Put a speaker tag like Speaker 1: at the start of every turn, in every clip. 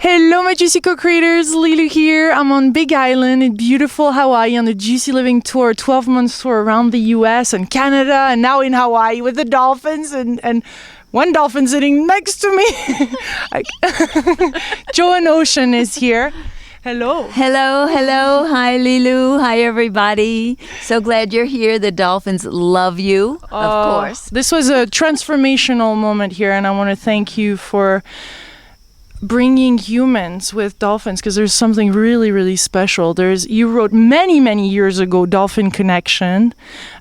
Speaker 1: Hello, my Juicy Co-Creators, Lilly here. I'm on Big Island in beautiful Hawaii on the Juicy Living Tour, 12-month tour around the US and Canada, and now in Hawaii with the dolphins and one dolphin sitting next to me. Joan Ocean is here. Hello.
Speaker 2: Hello, hello. Hi, Lilu. Hi, everybody. So glad you're here. The dolphins love you, of course.
Speaker 1: This was a transformational moment here, and I want to thank you for bringing humans with dolphins, because there's something really, really special. You wrote many years ago, Dolphin Connection.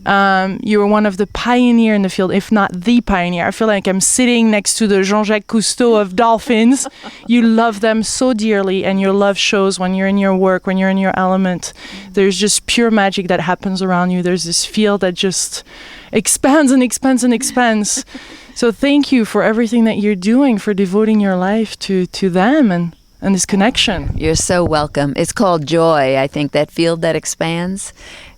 Speaker 1: You were one of the pioneer in the field, if not the pioneer. I feel like I'm sitting next to the Jean-Jacques Cousteau of dolphins. You love them so dearly, and your love shows when you're in your work, when you're in your element. There's just pure magic that happens around you. There's this field that just expands and expands and expands. So thank you for everything that you're doing, for devoting your life to them and this connection.
Speaker 2: You're so welcome. It's called joy, I think, that field that expands.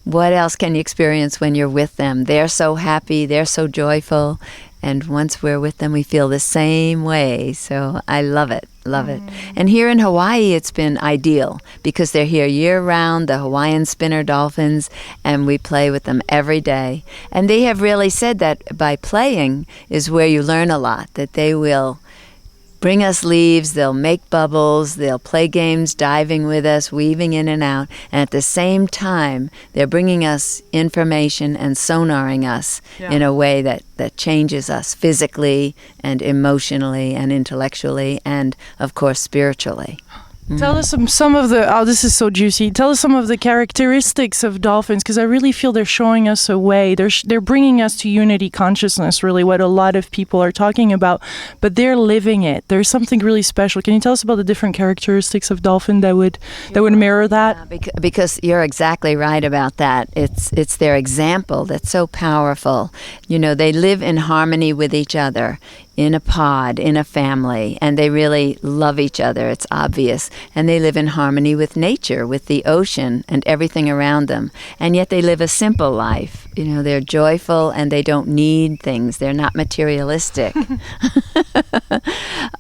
Speaker 2: What else can you experience when you're with them? They're so happy, they're so joyful, and once we're with them, we feel the same way. So I love it. Love it. And here in Hawaii, it's been ideal because they're here year-round, the Hawaiian spinner dolphins, and we play with them every day. And they have really said that by playing is where you learn a lot, that they will bring us leaves, they'll make bubbles, they'll play games diving with us, weaving in and out, and at the same time, they're bringing us information and sonaring us in a way that changes us physically and emotionally and intellectually and, of course, spiritually.
Speaker 1: Tell us some of the, this is so juicy. Tell us some of the characteristics of dolphins, because I really feel they're showing us a way. They're bringing us to unity consciousness, really, what a lot of people are talking about, but they're living it. There's something really special. Can you tell us about the different characteristics of dolphin that would mirror that?
Speaker 2: Yeah, because you're exactly right about that. It's their example that's so powerful. You know, they live in harmony with each other, in a pod, in a family, and they really love each other, it's obvious. And they live in harmony with nature, with the ocean and everything around them. And yet they live a simple life. You know, they're joyful and they don't need things. They're not materialistic.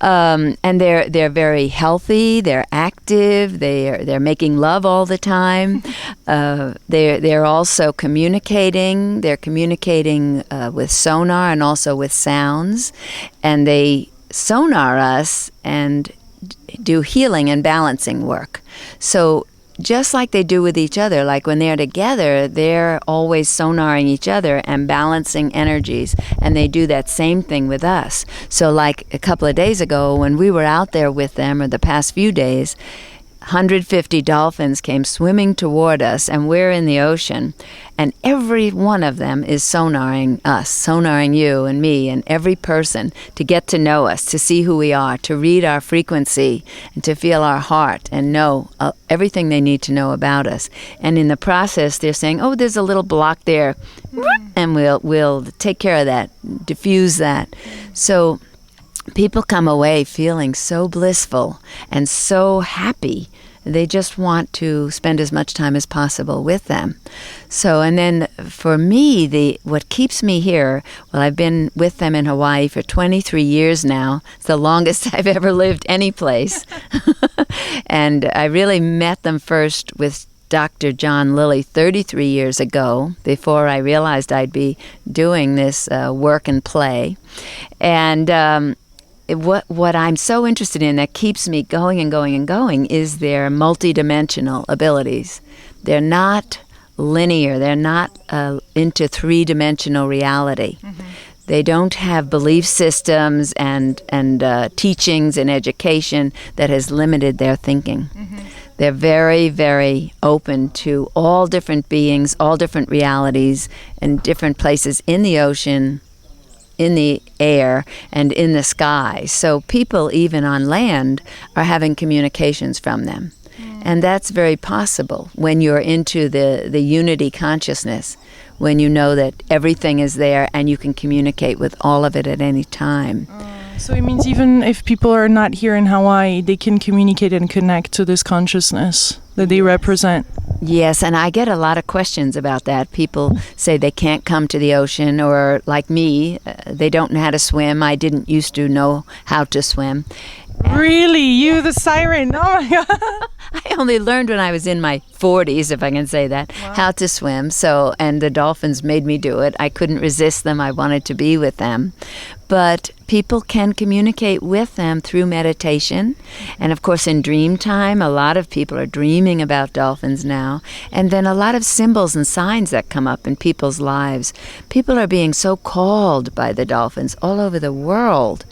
Speaker 2: And they're very healthy, they're active, they're making love all the time. They're also communicating. They're communicating with sonar and also with sounds. And they sonar us and do healing and balancing work. So just like they do with each other, like when they're together, they're always sonaring each other and balancing energies, and they do that same thing with us. So like a couple of days ago when we were out there with them, or the past few days, 150 dolphins came swimming toward us, and we're in the ocean, and every one of them is sonaring us, sonaring you and me and every person to get to know us, to see who we are, to read our frequency, and to feel our heart and know everything they need to know about us. And in the process, they're saying, oh, there's a little block there, and we'll take care of that, diffuse that. So people come away feeling so blissful and so happy. They just want to spend as much time as possible with them. So, and then for me, what keeps me here, well, I've been with them in Hawaii for 23 years now. It's the longest I've ever lived any place. And I really met them first with Dr. John Lilly 33 years ago, before I realized I'd be doing this work and play. And what I'm so interested in that keeps me going and going and going is their multidimensional abilities. They're not linear. They're not into three-dimensional reality. Mm-hmm. They don't have belief systems and teachings and education that has limited their thinking. Mm-hmm. They're very, very open to all different beings, all different realities, and different places in the ocean, in the air, and in the sky. So people, even on land, are having communications from them. And that's very possible when you're into the unity consciousness, when you know that everything is there and you can communicate with all of it at any time.
Speaker 1: So it means even if people are not here in Hawaii, they can communicate and connect to this consciousness that they represent.
Speaker 2: Yes, and I get a lot of questions about that. People say they can't come to the ocean, or like me, they don't know how to swim. I didn't used to know how to swim.
Speaker 1: Really? You, the siren? Oh my God.
Speaker 2: I only learned when I was in my 40s, if I can say that, how to swim. So, and the dolphins made me do it. I couldn't resist them. I wanted to be with them. But people can communicate with them through meditation. And of course, in dream time, a lot of people are dreaming about dolphins now. And then a lot of symbols and signs that come up in people's lives. People are being so called by the dolphins all over the world.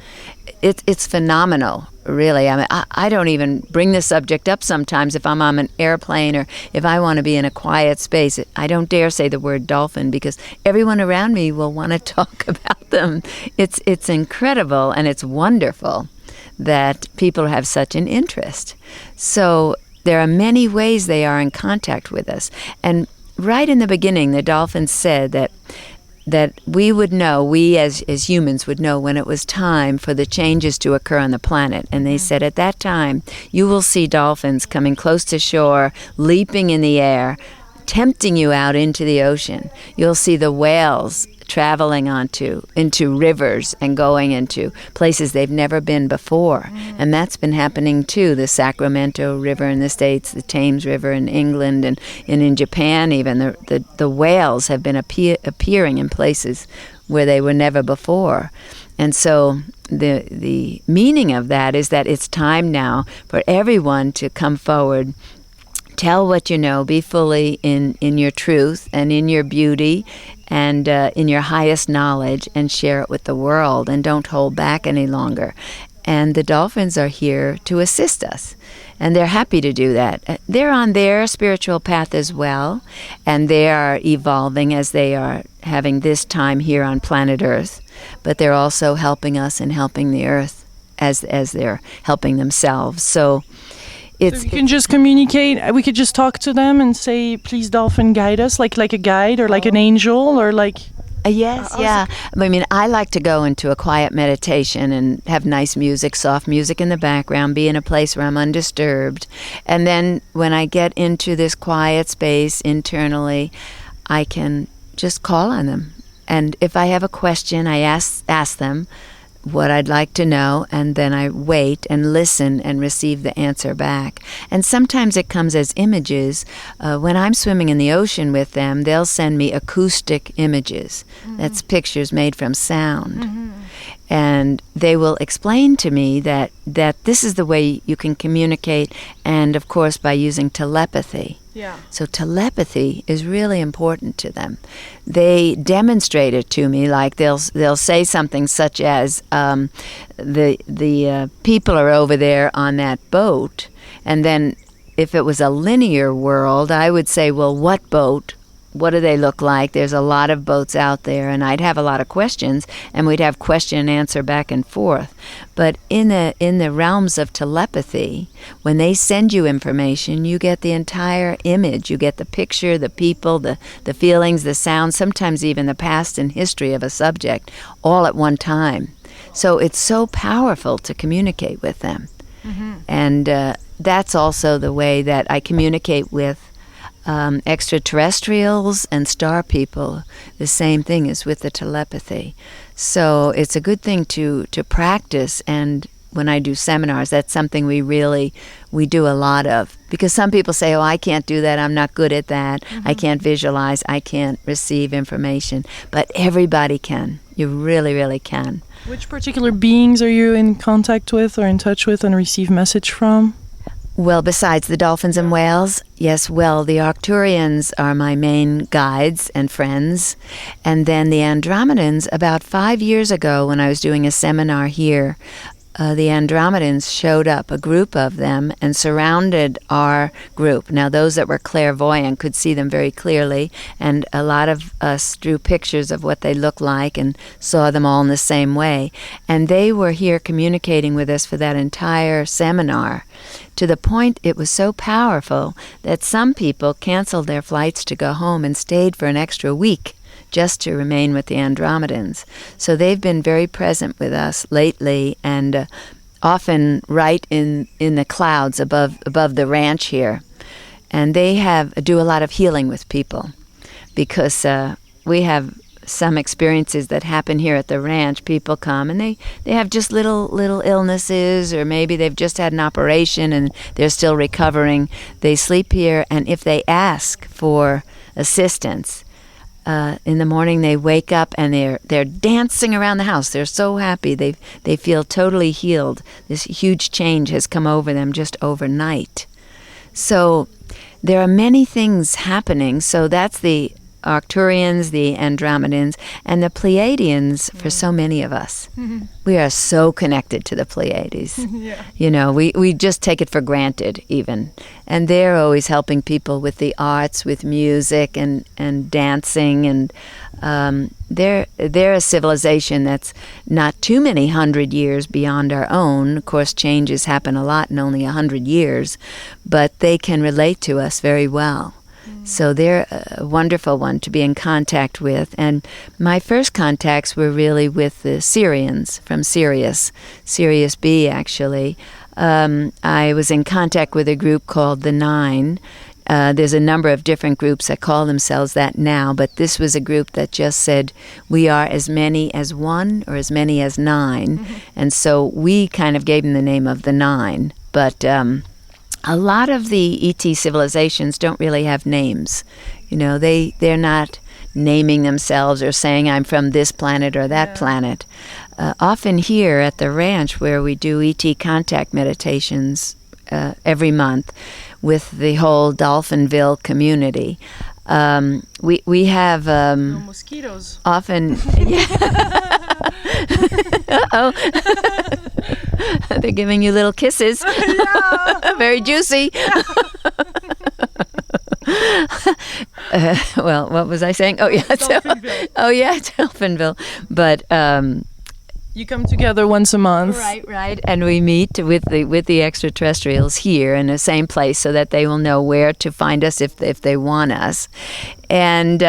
Speaker 2: It's phenomenal, really. I mean, I don't even bring the subject up sometimes if I'm on an airplane or if I want to be in a quiet space. I don't dare say the word dolphin because everyone around me will want to talk about them. It's incredible and it's wonderful that people have such an interest. So there are many ways they are in contact with us. And right in the beginning, the dolphins said that we would know, we as humans would know when it was time for the changes to occur on the planet. And they said at that time, you will see dolphins coming close to shore, leaping in the air, tempting you out into the ocean. You'll see the whales traveling into rivers and going into places they've never been before. And that's been happening too. The Sacramento River in the States, the Thames River in England, and in Japan even. The whales have been appearing in places where they were never before. And so the meaning of that is that it's time now for everyone to come forward, tell what you know, be fully in your truth and in your beauty and in your highest knowledge, and share it with the world, and don't hold back any longer. And the dolphins are here to assist us, and they're happy to do that. They're on their spiritual path as well, and they are evolving as they are having this time here on planet Earth, but they're also helping us and helping the Earth as they're helping themselves. So
Speaker 1: you can just communicate. We could just talk to them and say, "Please, dolphin, guide us," like a guide or like an angel or like.
Speaker 2: Yes, yeah. I mean, I like to go into a quiet meditation and have nice music, soft music in the background, be in a place where I'm undisturbed. And then when I get into this quiet space internally, I can just call on them. And if I have a question, I ask them what I'd like to know, and then I wait and listen and receive the answer back. And sometimes it comes as images. When I'm swimming in the ocean with them, they'll send me acoustic images. That's pictures made from sound. And they will explain to me that this is the way you can communicate, and of course by using telepathy.
Speaker 1: Yeah.
Speaker 2: So telepathy is really important to them. They demonstrate it to me, like they'll say something such as, the people are over there on that boat, and then if it was a linear world, I would say, well, what boat? What do they look like? There's a lot of boats out there, and I'd have a lot of questions, and we'd have question and answer back and forth. But in the realms of telepathy, when they send you information, you get the entire image. You get the picture, the people, the feelings, the sounds, sometimes even the past and history of a subject, all at one time. So it's so powerful to communicate with them. And that's also the way that I communicate with extraterrestrials and star people. The same thing is with the telepathy. So it's a good thing to practice, and when I do seminars, that's something we do a lot of. Because some people say, oh, I can't do that, I'm not good at that, I can't visualize, I can't receive information. But everybody can. You really, really can.
Speaker 1: Which particular beings are you in contact with or in touch with and receive message from?
Speaker 2: Well, besides the dolphins and whales, yes, well, the Arcturians are my main guides and friends. And then the Andromedans, about 5 years ago when I was doing a seminar here, the Andromedans showed up, a group of them, and surrounded our group. Now, those that were clairvoyant could see them very clearly, and a lot of us drew pictures of what they looked like and saw them all in the same way. And they were here communicating with us for that entire seminar, to the point it was so powerful that some people canceled their flights to go home and stayed for an extra week just to remain with the Andromedans. So they've been very present with us lately, and often right in the clouds above the ranch here. And they do a lot of healing with people, because we have some experiences that happen here at the ranch. People come and they have just little illnesses, or maybe they've just had an operation and they're still recovering. They sleep here, and if they ask for assistance, in the morning they wake up and they're dancing around the house. They're so happy. They feel totally healed. This huge change has come over them just overnight. So there are many things happening. So that's the Arcturians, the Andromedans, and the Pleiadians for so many of us. Mm-hmm. We are so connected to the Pleiades. Yeah. You know, we just take it for granted even. And they're always helping people with the arts, with music and dancing. And they're a civilization that's not too many hundred years beyond our own. Of course, changes happen a lot in only 100 years, but they can relate to us very well. So they're a wonderful one to be in contact with. And my first contacts were really with the Syrians from Sirius B, actually. I was in contact with a group called the Nine. There's a number of different groups that call themselves that now, but this was a group that just said, we are as many as one or as many as nine. Mm-hmm. And so we kind of gave them the name of the Nine. But a lot of the ET civilizations don't really have names. You know, they're not naming themselves or saying I'm from this planet or that planet. Often here at the ranch, where we do ET contact meditations every month with the whole Dolphinville community, we have
Speaker 1: no mosquitoes.
Speaker 2: Often. Uh-oh. They're giving you little kisses. Very juicy. Well, what was I saying? Oh, yeah. Dolphinville. But
Speaker 1: you come together once a month.
Speaker 2: Right. And we meet with the extraterrestrials here in the same place, so that they will know where to find us if they want us. And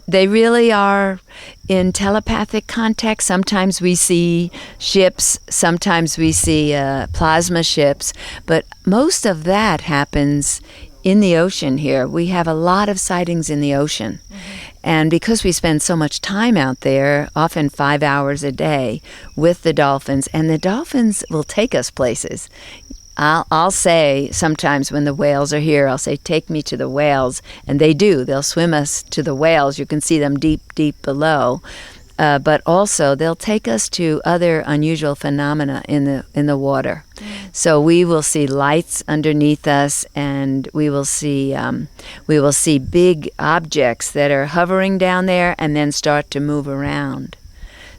Speaker 2: they really are in telepathic contact. Sometimes we see ships, sometimes we see plasma ships, but most of that happens in the ocean here. We have a lot of sightings in the ocean. Mm-hmm. And because we spend so much time out there, often 5 hours a day, with the dolphins, and the dolphins will take us places. I'll say sometimes when the whales are here, I'll say, take me to the whales. And they do. They'll swim us to the whales. You can see them deep, deep below. But also they'll take us to other unusual phenomena in the water. Mm. So we will see lights underneath us, and we will see big objects that are hovering down there and then start to move around.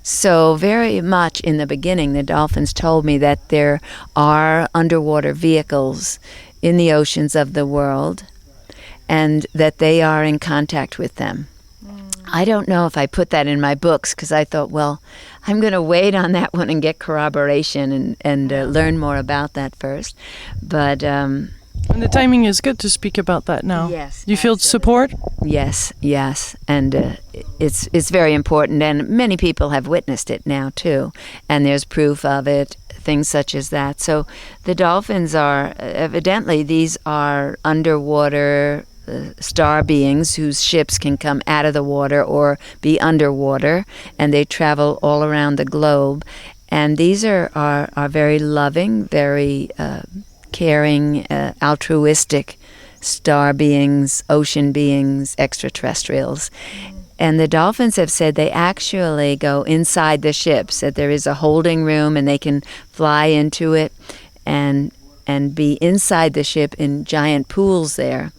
Speaker 2: So very much in the beginning, the dolphins told me that there are underwater vehicles in the oceans of the world, and that they are in contact with them. I don't know if I put that in my books, because I thought, well, I'm going to wait on that one and get corroboration and learn more about that first. But and
Speaker 1: the timing is good to speak about that now.
Speaker 2: Yes.
Speaker 1: You feel support?
Speaker 2: Yes, and it's very important, and many people have witnessed it now too, and there's proof of it. Things such as that. So the dolphins are evidently, these are underwater star beings whose ships can come out of the water or be underwater, and they travel all around the globe. And these are very loving, very caring, altruistic star beings, ocean beings, extraterrestrials. And the dolphins have said they actually go inside the ships, that there is a holding room and they can fly into it and be inside the ship in giant pools there.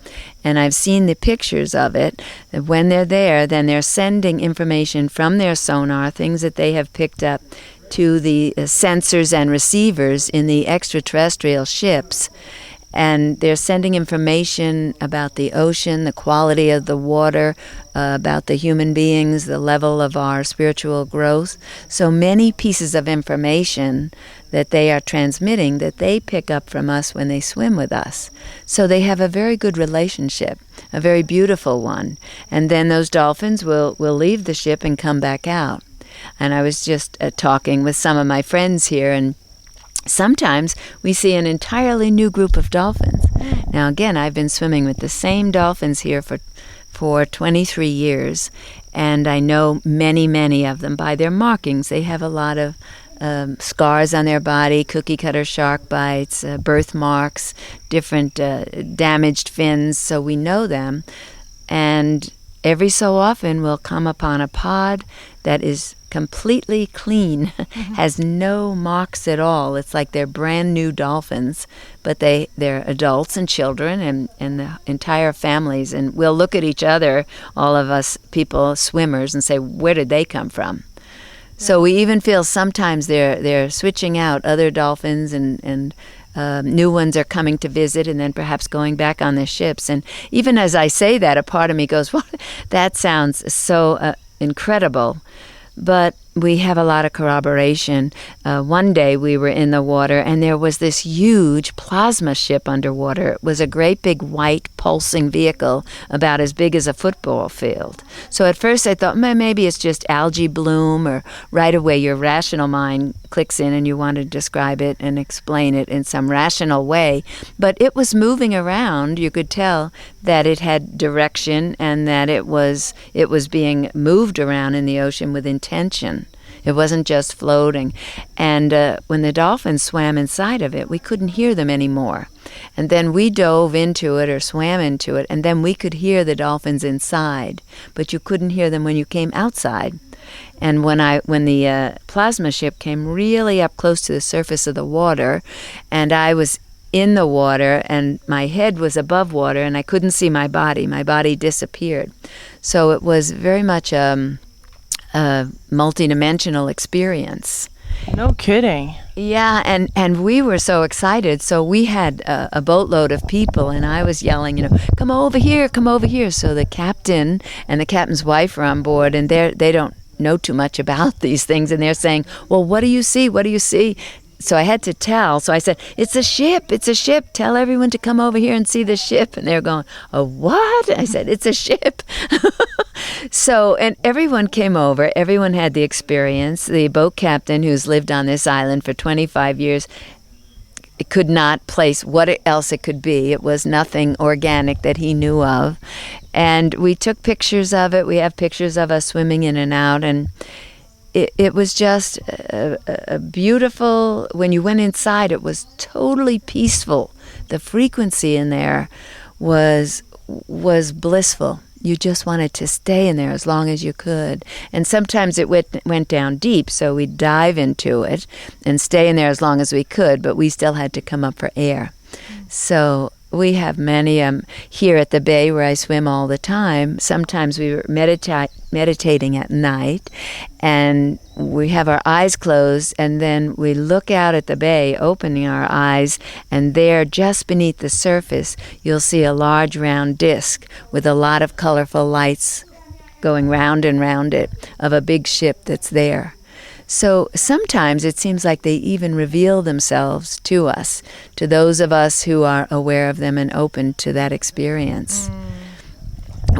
Speaker 2: And I've seen the pictures of it. That when they're there, then they're sending information from their sonar, things that they have picked up, to the sensors and receivers in the extraterrestrial ships. And they're sending information about the ocean, the quality of the water, about the human beings, the level of our spiritual growth. So many pieces of information that they are transmitting that they pick up from us when they swim with us. So they have a very good relationship, a very beautiful one. And then those dolphins will leave the ship and come back out. And I was just talking with some of my friends here, and sometimes we see an entirely new group of dolphins. Now, again, I've been swimming with the same dolphins here for 23 years, and I know many of them by their markings. They have a lot of scars on their body, cookie-cutter shark bites, birthmarks, different damaged fins, so we know them. And every so often we'll come upon a pod that is completely clean, has no marks at all. It's like they're brand new dolphins, but they're adults and children and the entire families. And we'll look at each other, all of us people, swimmers, and say, where did they come from? So we even feel sometimes they're switching out other dolphins and new ones are coming to visit and then perhaps going back on the ships. And even as I say that, a part of me goes, well, that sounds so incredible. But we have a lot of corroboration. One day we were in the water and there was this huge plasma ship underwater. It was a great big white pulsing vehicle about as big as a football field. So at first I thought, maybe it's just algae bloom, or right away your rational mind clicks in and you want to describe it and explain it in some rational way. But it was moving around. You could tell that it had direction and that it was being moved around in the ocean with intention. It wasn't just floating. And when the dolphins swam inside of it, we couldn't hear them anymore. And then we dove into it or swam into it, and then we could hear the dolphins inside. But you couldn't hear them when you came outside. And when the plasma ship came really up close to the surface of the water, and I was in the water and my head was above water and I couldn't see my body disappeared. So it was very much a multidimensional experience.
Speaker 1: No kidding.
Speaker 2: Yeah, and we were so excited. So we had a boatload of people, and I was yelling, come over here, come over here. So the captain and the captain's wife are on board, and they don't know too much about these things, and they're saying, well, what do you see? What do you see? So I had to tell. So I said, it's a ship. Tell everyone to come over here and see the ship. And they're going, a what? I said, it's a ship. So, and everyone came over. Everyone had the experience. The boat captain, who's lived on this island for 25 years, could not place what else it could be. It was nothing organic that he knew of. And we took pictures of it. We have pictures of us swimming in and out. And it was just a beautiful, when you went inside, it was totally peaceful. The frequency in there was blissful. You just wanted to stay in there as long as you could. And sometimes it went down deep, so we'd dive into it and stay in there as long as we could, but we still had to come up for air. So we have many here at the bay where I swim all the time. Sometimes we were meditating at night, and we have our eyes closed, and then we look out at the bay, opening our eyes, and there, just beneath the surface, you'll see a large round disc with a lot of colorful lights going round and round it of a big ship that's there. So sometimes it seems like they even reveal themselves to us, to those of us who are aware of them and open to that experience.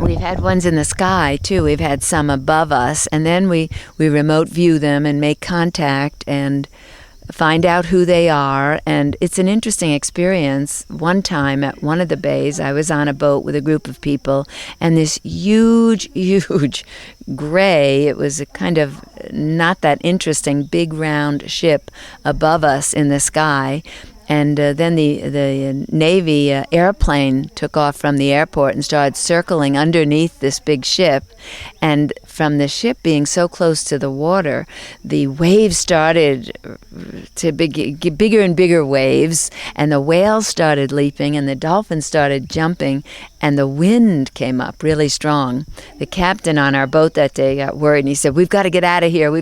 Speaker 2: We've had ones in the sky, too. We've had some above us, and then we remote view them and make contact and find out who they are. And it's an interesting experience. One time at one of the bays, I was on a boat with a group of people, and this huge gray, it was a kind of not that interesting, big round ship above us in the sky. And then the Navy airplane took off from the airport and started circling underneath this big ship. And from the ship being so close to the water, the waves started to get bigger and bigger waves, and the whales started leaping, and the dolphins started jumping, and the wind came up really strong. The captain on our boat that day got worried, and he said, we've got to get out of here,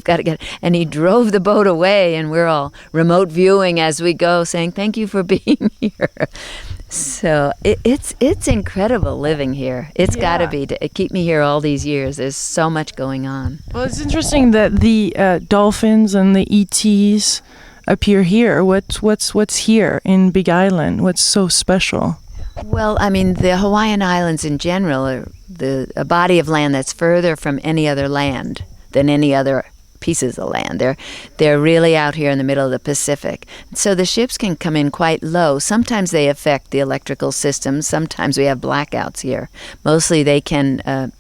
Speaker 2: and he drove the boat away, and we're all remote viewing as we go, saying, thank you for being here. So it's incredible living here. It's got to be to keep me here all these years. There's so much going on.
Speaker 1: Well, it's interesting that the dolphins and the ETs appear here. What's here in Big Island? What's so special?
Speaker 2: Well, I mean, the Hawaiian Islands in general are a body of land that's further from any other land than any other pieces of land. They're really out here in the middle of the Pacific. So the ships can come in quite low. Sometimes they affect the electrical systems. Sometimes we have blackouts here. Mostly they can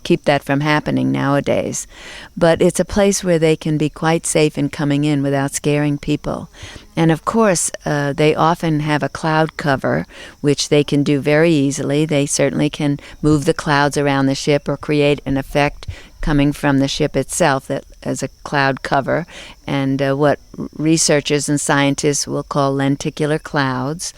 Speaker 2: keep that from happening nowadays. But it's a place where they can be quite safe in coming in without scaring people. And of course, they often have a cloud cover, which they can do very easily. They certainly can move the clouds around the ship or create an effect coming from the ship itself that as a cloud cover, and what researchers and scientists will call lenticular clouds.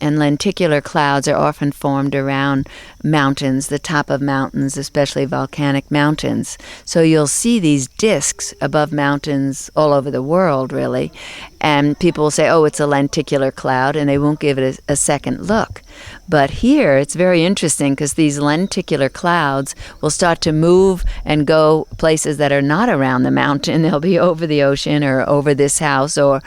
Speaker 2: And lenticular clouds are often formed around mountains, the top of mountains, especially volcanic mountains. So you'll see these disks above mountains all over the world, really. And people will say, oh, it's a lenticular cloud, and they won't give it a second look. But here, it's very interesting because these lenticular clouds will start to move and go places that are not around the mountain. They'll be over the ocean or over this house or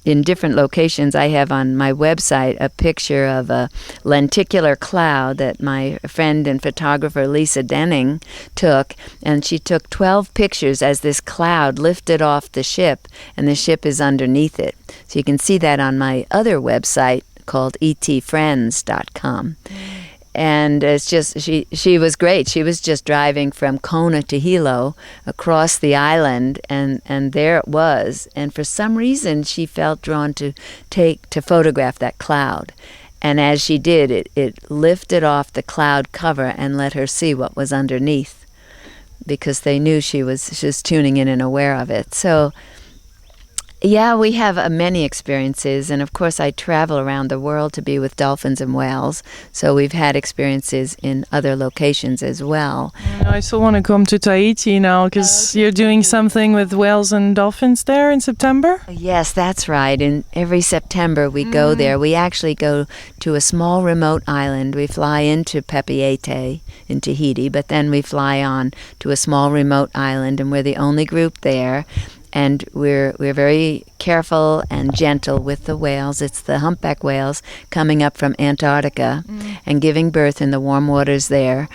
Speaker 2: in different locations. I have on my website a picture of a lenticular cloud that my friend and photographer Lisa Denning took, and she took 12 pictures as this cloud lifted off the ship, and the ship is underneath it. So you can see that on my other website called etfriends.com. And it's just, she was great. She was just driving from Kona to Hilo across the island, and there it was. And for some reason, she felt drawn to photograph that cloud. And as she did, it lifted off the cloud cover and let her see what was underneath, because they knew she was just tuning in and aware of it. So yeah, we have many experiences, and of course I travel around the world to be with dolphins and whales, so we've had experiences in other locations as well.
Speaker 1: I still want to come to Tahiti now, because you're doing something with whales and dolphins there in September?
Speaker 2: Yes, that's right. And every September we go there. We actually go to a small remote island. We fly into Papeete in Tahiti, but then we fly on to a small remote island, and we're the only group there. And we're very careful and gentle with the whales. It's the humpback whales coming up from Antarctica and giving birth in the warm waters there.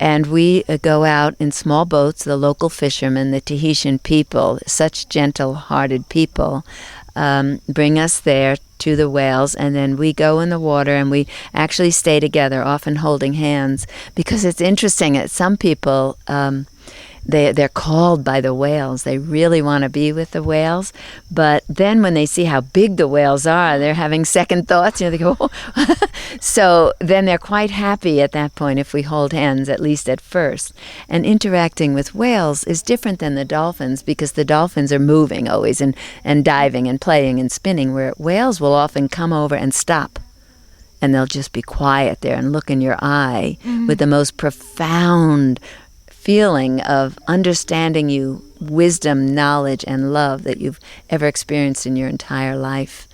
Speaker 2: And we go out in small boats, the local fishermen, the Tahitian people, such gentle-hearted people, bring us there to the whales, and then we go in the water and we actually stay together, often holding hands, because it's interesting that some people they're called by the whales. They really want to be with the whales. But then when they see how big the whales are, they're having second thoughts. They go, oh. So then they're quite happy at that point if we hold hands, at least at first. And interacting with whales is different than the dolphins, because the dolphins are moving always and diving and playing and spinning, where whales will often come over and stop. And they'll just be quiet there and look in your eye with the most profound feeling of understanding you, wisdom, knowledge, and love that you've ever experienced in your entire life.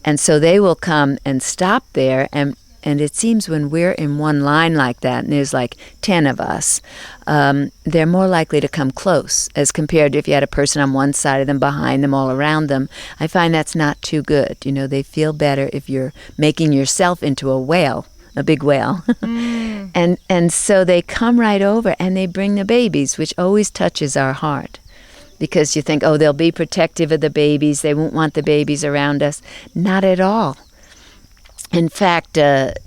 Speaker 2: And so they will come and stop there, and it seems when we're in one line like that, and there's like 10 of us, they're more likely to come close as compared to if you had a person on one side of them, behind them, all around them. I find that's not too good. You know, they feel better if you're making yourself into a whale, a big whale. And so they come right over and they bring the babies, which always touches our heart, because you think, oh, they'll be protective of the babies. They won't want the babies around us. Not at all. In fact,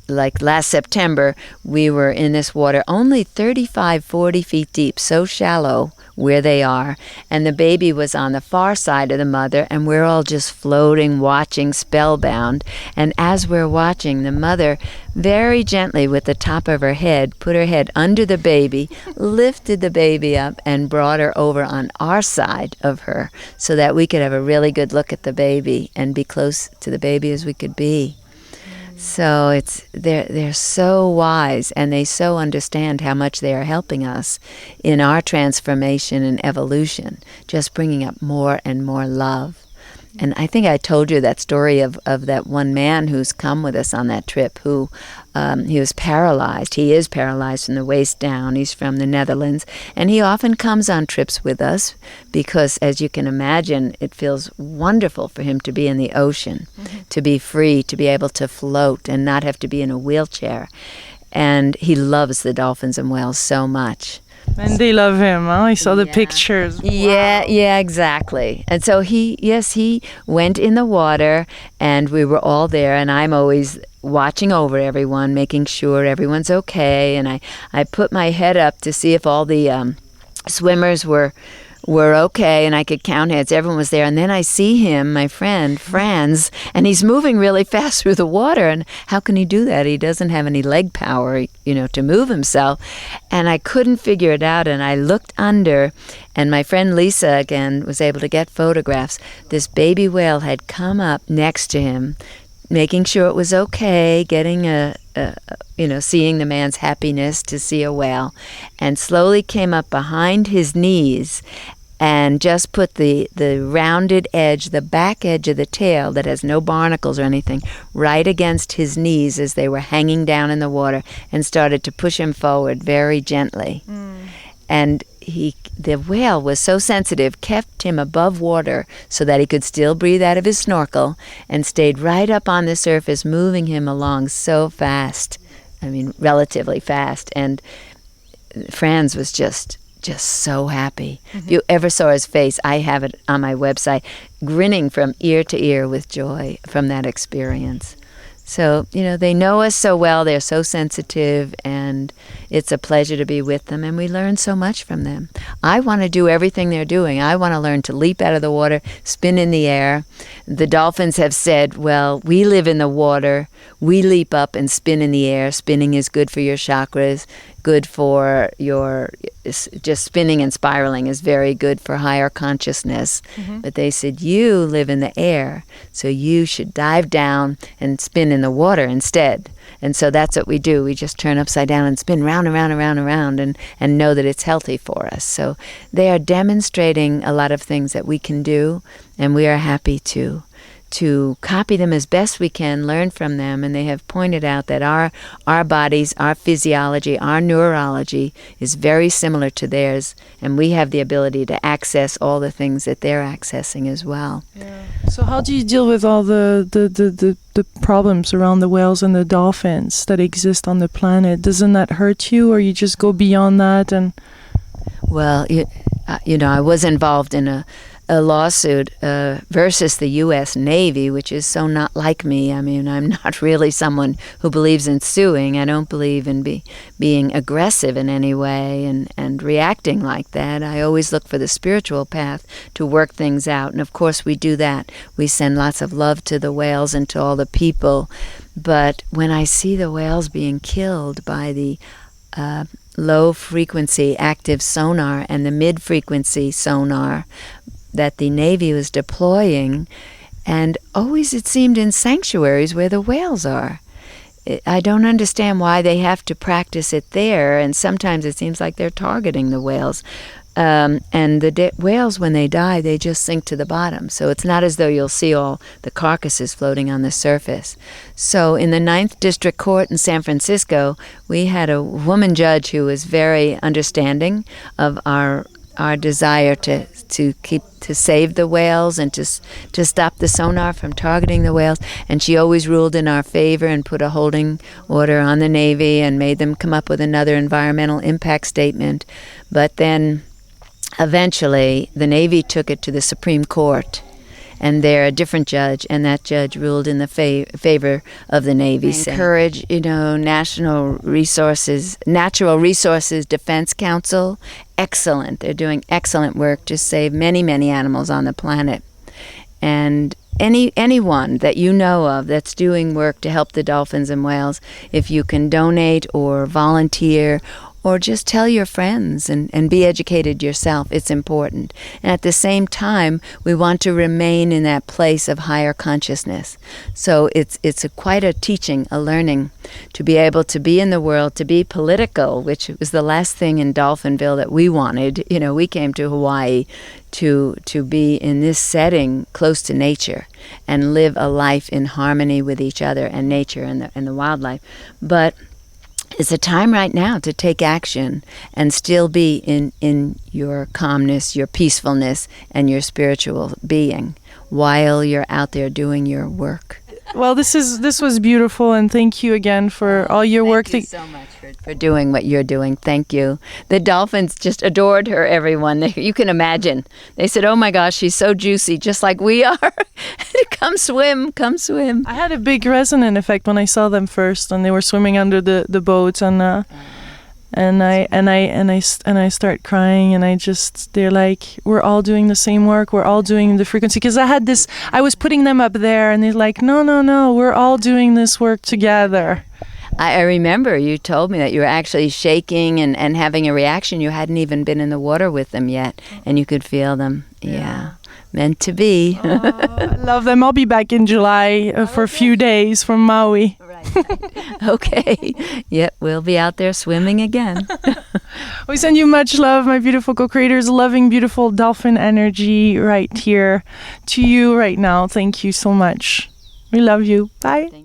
Speaker 2: like last September, we were in this water only 35, 40 feet deep, so shallow where they are. And the baby was on the far side of the mother, and we're all just floating, watching, spellbound. And as we're watching, the mother very gently with the top of her head put her head under the baby, lifted the baby up, and brought her over on our side of her so that we could have a really good look at the baby and be close to the baby as we could be. So they're so wise, and they so understand how much they are helping us in our transformation and evolution, just bringing up more and more love. And I think I told you that story of that one man who's come with us on that trip who he was paralyzed. He is paralyzed from the waist down. He's from the Netherlands. And he often comes on trips with us because, as you can imagine, it feels wonderful for him to be in the ocean, to be free, to be able to float and not have to be in a wheelchair. And he loves the dolphins and whales so much.
Speaker 1: And they love him, huh? I saw the pictures.
Speaker 2: Yeah, exactly. And so he went in the water, and we were all there, and I'm always watching over everyone, making sure everyone's okay. And I put my head up to see if all the swimmers were okay, and I could count heads. Everyone was there. And then I see him, my friend, Franz, and he's moving really fast through the water. And how can he do that? He doesn't have any leg power, to move himself. And I couldn't figure it out. And I looked under, and my friend Lisa, again, was able to get photographs. This baby whale had come up next to him, making sure it was okay, getting seeing the man's happiness to see a whale, and slowly came up behind his knees and just put the rounded edge, the back edge of the tail that has no barnacles or anything, right against his knees as they were hanging down in the water, and started to push him forward very gently. And the whale was so sensitive, kept him above water so that he could still breathe out of his snorkel, and stayed right up on the surface, moving him along so fast. I mean, relatively fast. And Franz was just so happy. If you ever saw his face, I have it on my website, grinning from ear to ear with joy from that experience. So, they know us so well, they're so sensitive, and it's a pleasure to be with them, and we learn so much from them. I want to do everything they're doing. I want to learn to leap out of the water, spin in the air. The dolphins have said, well, we live in the water, we leap up and spin in the air. Spinning is good for your chakras, good for just spinning and spiraling is very good for higher consciousness. But they said, you live in the air, so you should dive down and spin in the water instead. And so that's what we do. We just turn upside down and spin round and round and round and round, and know that it's healthy for us. So they are demonstrating a lot of things that we can do, and we are happy to copy them as best we can, learn from them. And they have pointed out that our bodies, our physiology, our neurology is very similar to theirs, and we have the ability to access all the things that they're accessing as well.
Speaker 1: Yeah. So how do you deal with all the problems around the whales and the dolphins that exist on the planet? Doesn't that hurt you, or you just go beyond that? And
Speaker 2: well, I was involved in a lawsuit versus the U.S. Navy, which is so not like me. I mean, I'm not really someone who believes in suing. I don't believe in being aggressive in any way and reacting like that. I always look for the spiritual path to work things out. And of course we do that. We send lots of love to the whales and to all the people. But when I see the whales being killed by the low-frequency active sonar and the mid-frequency sonar that the Navy was deploying, and always it seemed in sanctuaries where the whales are. I don't understand why they have to practice it there, and sometimes it seems like they're targeting the whales. And the whales, when they die, they just sink to the bottom. So it's not as though you'll see all the carcasses floating on the surface. So in the 9th District Court in San Francisco, we had a woman judge who was very understanding of our desire to save the whales and to stop the sonar from targeting the whales. And she always ruled in our favor and put a holding order on the Navy and made them come up with another environmental impact statement. But then eventually the Navy took it to the Supreme Court, and they're a different judge, and that judge ruled in the favor of the Navy. Encourage, Natural Resources Defense Council. Excellent. They're doing excellent work to save many, many animals on the planet. And anyone that you know of that's doing work to help the dolphins and whales, if you can donate or volunteer or just tell your friends and be educated yourself. It's important. And at the same time, we want to remain in that place of higher consciousness. So it's quite a teaching, a learning, to be able to be in the world, to be political, which was the last thing in Dolphinville that we wanted. You know, we came to Hawaii to be in this setting close to nature and live a life in harmony with each other and nature and the wildlife. But it's a time right now to take action and still be in your calmness, your peacefulness, and your spiritual being while you're out there doing your work.
Speaker 1: Well, this was beautiful, and thank you again for all your work.
Speaker 2: Thank you so much for doing what you're doing. Thank you. The dolphins just adored her, everyone. You can imagine. They said, oh my gosh, she's so juicy, just like we are. Come swim, come swim.
Speaker 1: I had a big resonant effect when I saw them first, and they were swimming under the boats, and I start crying, and they're like, we're all doing the same work, we're all doing the frequency, because I was putting them up there, and they're like, no, we're all doing this work together.
Speaker 2: I remember you told me that you were actually shaking and having a reaction. You hadn't even been in the water with them yet, and you could feel them. Yeah. Meant to be.
Speaker 1: I love them. I'll be back in July for a few days from Maui.
Speaker 2: Right. Okay. Yep, we'll be out there swimming again.
Speaker 1: We send you much love, my beautiful co-creators. Loving, beautiful dolphin energy right here to you right now. Thank you so much. We love you. Bye.